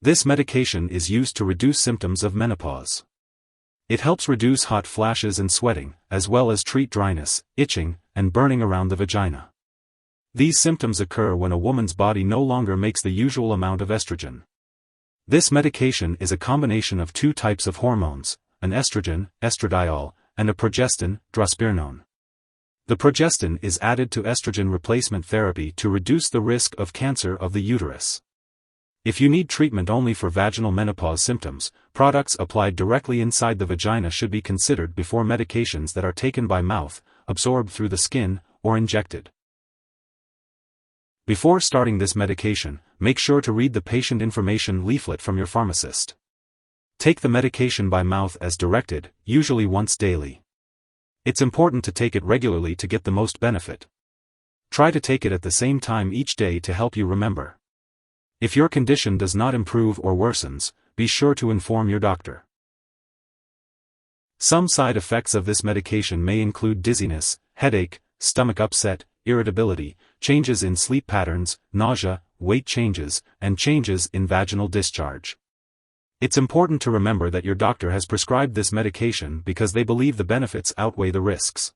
This medication is used to reduce symptoms of menopause. It helps reduce hot flashes and sweating, as well as treat dryness, itching, and burning around the vagina. These symptoms occur when a woman's body no longer makes the usual amount of estrogen. This medication is a combination of two types of hormones, an estrogen, estradiol, and a progestin, drospirenone. The progestin is added to estrogen replacement therapy to reduce the risk of cancer of the uterus. If you need treatment only for vaginal menopause symptoms, products applied directly inside the vagina should be considered before medications that are taken by mouth, absorbed through the skin, or injected. Before starting this medication, make sure to read the patient information leaflet from your pharmacist. Take the medication by mouth as directed, usually once daily. It's important to take it regularly to get the most benefit. Try to take it at the same time each day to help you remember. If your condition does not improve or worsens, be sure to inform your doctor. Some side effects of this medication may include dizziness, headache, stomach upset, irritability, changes in sleep patterns, nausea, weight changes, and changes in vaginal discharge. It's important to remember that your doctor has prescribed this medication because they believe the benefits outweigh the risks.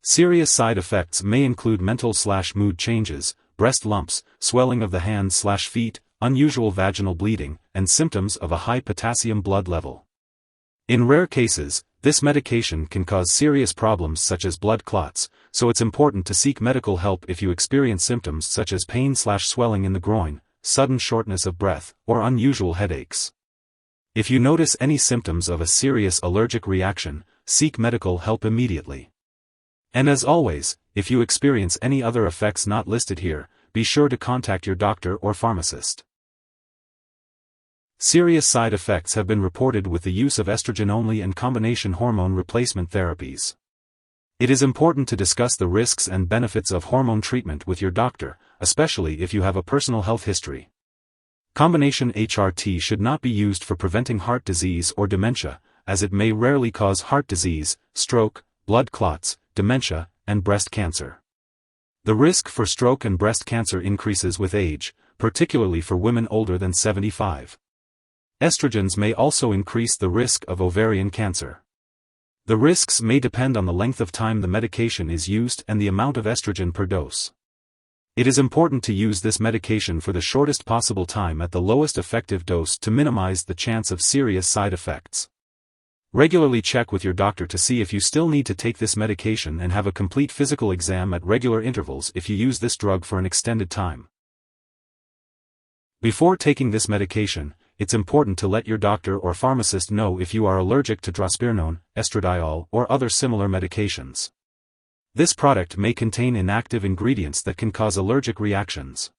Serious side effects may include mental/mood changes, breast lumps, swelling of the hands/feet, unusual vaginal bleeding, and symptoms of a high potassium blood level. In rare cases, this medication can cause serious problems such as blood clots, so it's important to seek medical help if you experience symptoms such as pain/swelling in the groin, sudden shortness of breath, or unusual headaches. If you notice any symptoms of a serious allergic reaction, seek medical help immediately. And as always, if you experience any other effects not listed here, be sure to contact your doctor or pharmacist. Serious side effects have been reported with the use of estrogen-only and combination hormone replacement therapies. It is important to discuss the risks and benefits of hormone treatment with your doctor, especially if you have a personal health history. Combination HRT should not be used for preventing heart disease or dementia, as it may rarely cause heart disease, stroke, blood clots, dementia, and breast cancer. The risk for stroke and breast cancer increases with age, particularly for women older than 75. Estrogens may also increase the risk of ovarian cancer. The risks may depend on the length of time the medication is used and the amount of estrogen per dose. It is important to use this medication for the shortest possible time at the lowest effective dose to minimize the chance of serious side effects. Regularly check with your doctor to see if you still need to take this medication and have a complete physical exam at regular intervals if you use this drug for an extended time. Before taking this medication, it's important to let your doctor or pharmacist know if you are allergic to drospirenone-Estradiol or other similar medications. This product may contain inactive ingredients that can cause allergic reactions.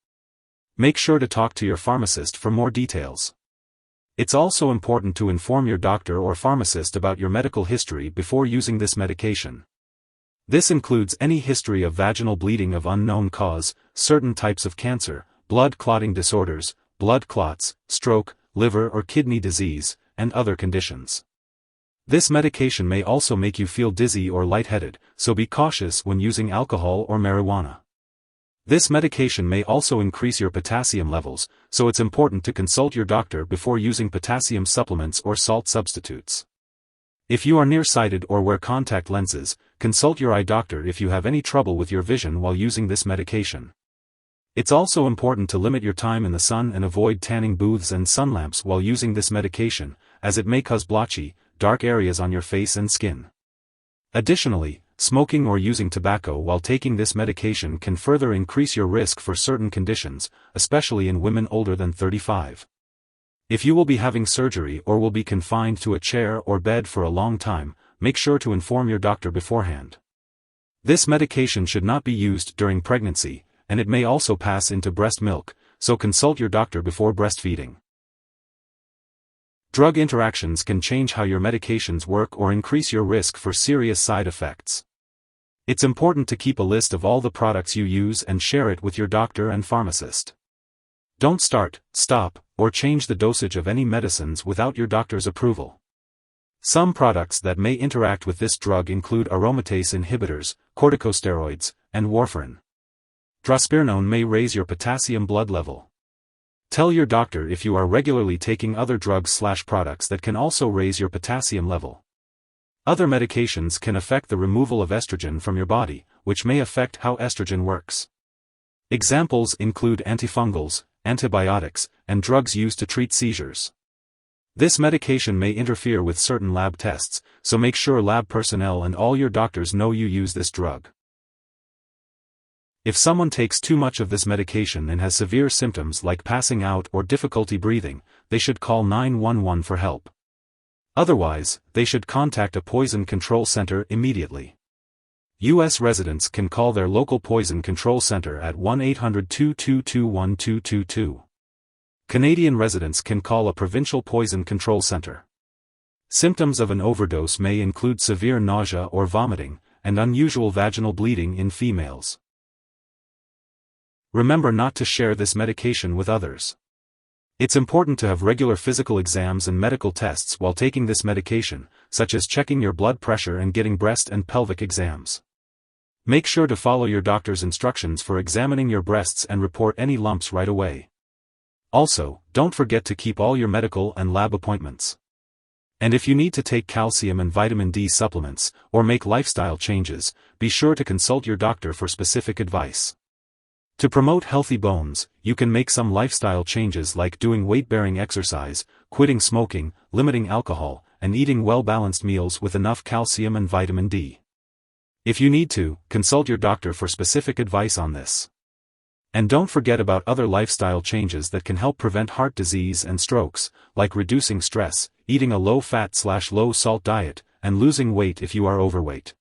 Make sure to talk to your pharmacist for more details. It's also important to inform your doctor or pharmacist about your medical history before using this medication. This includes any history of vaginal bleeding of unknown cause, certain types of cancer, blood clotting disorders, blood clots, stroke, liver or kidney disease, and other conditions. This medication may also make you feel dizzy or lightheaded, so be cautious when using alcohol or marijuana. This medication may also increase your potassium levels, so it's important to consult your doctor before using potassium supplements or salt substitutes. If you are nearsighted or wear contact lenses, consult your eye doctor if you have any trouble with your vision while using this medication. It's also important to limit your time in the sun and avoid tanning booths and sun lamps while using this medication, as it may cause blotchy, dark areas on your face and skin. Additionally, smoking or using tobacco while taking this medication can further increase your risk for certain conditions, especially in women older than 35. If you will be having surgery or will be confined to a chair or bed for a long time, make sure to inform your doctor beforehand. This medication should not be used during pregnancy, and it may also pass into breast milk, so consult your doctor before breastfeeding. Drug interactions can change how your medications work or increase your risk for serious side effects. It's important to keep a list of all the products you use and share it with your doctor and pharmacist. Don't start, stop, or change the dosage of any medicines without your doctor's approval. Some products that may interact with this drug include aromatase inhibitors, corticosteroids, and warfarin. Drospirenone may raise your potassium blood level. Tell your doctor if you are regularly taking other drugs/products that can also raise your potassium level. Other medications can affect the removal of estrogen from your body, which may affect how estrogen works. Examples include antifungals, antibiotics, and drugs used to treat seizures. This medication may interfere with certain lab tests, so make sure lab personnel and all your doctors know you use this drug. If someone takes too much of this medication and has severe symptoms like passing out or difficulty breathing, they should call 911 for help. Otherwise, they should contact a poison control center immediately. U.S. residents can call their local poison control center at 1-800-222-1222. Canadian residents can call a provincial poison control center. Symptoms of an overdose may include severe nausea or vomiting, and unusual vaginal bleeding in females. Remember not to share this medication with others. It's important to have regular physical exams and medical tests while taking this medication, such as checking your blood pressure and getting breast and pelvic exams. Make sure to follow your doctor's instructions for examining your breasts and report any lumps right away. Also, don't forget to keep all your medical and lab appointments. And if you need to take calcium and vitamin D supplements, or make lifestyle changes, be sure to consult your doctor for specific advice. To promote healthy bones, you can make some lifestyle changes like doing weight-bearing exercise, quitting smoking, limiting alcohol, and eating well-balanced meals with enough calcium and vitamin D. If you need to, consult your doctor for specific advice on this. And don't forget about other lifestyle changes that can help prevent heart disease and strokes, like reducing stress, eating a low-fat/low-salt diet, and losing weight if you are overweight.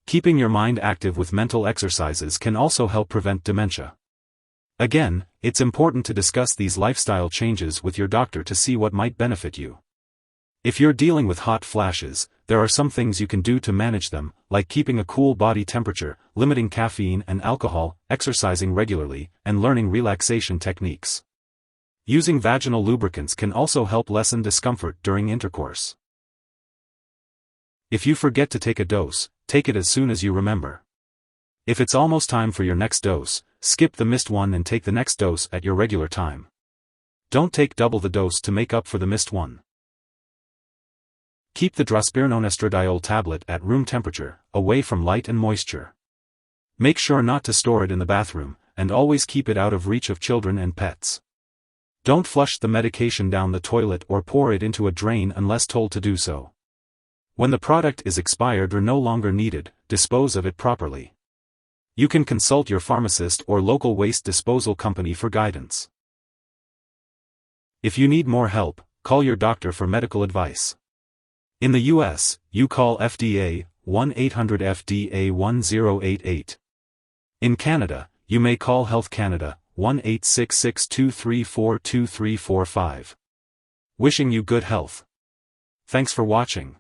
Keeping your mind active with mental exercises can also help prevent dementia. Again, it's important to discuss these lifestyle changes with your doctor to see what might benefit you. If you're dealing with hot flashes, there are some things you can do to manage them, like keeping a cool body temperature, limiting caffeine and alcohol, exercising regularly, and learning relaxation techniques. Using vaginal lubricants can also help lessen discomfort during intercourse. If you forget to take a dose, take it as soon as you remember. If it's almost time for your next dose, skip the missed one and take the next dose at your regular time. Don't take double the dose to make up for the missed one. Keep the Drospirenone-Estradiol tablet at room temperature, away from light and moisture. Make sure not to store it in the bathroom, and always keep it out of reach of children and pets. Don't flush the medication down the toilet or pour it into a drain unless told to do so. When the product is expired or no longer needed, dispose of it properly. You can consult your pharmacist or local waste disposal company for guidance. If you need more help, call your doctor for medical advice. In the U.S., you call FDA, 1-800-FDA-1088. In Canada, you may call Health Canada, 1-866-234-2345. Wishing you good health. Thanks for watching.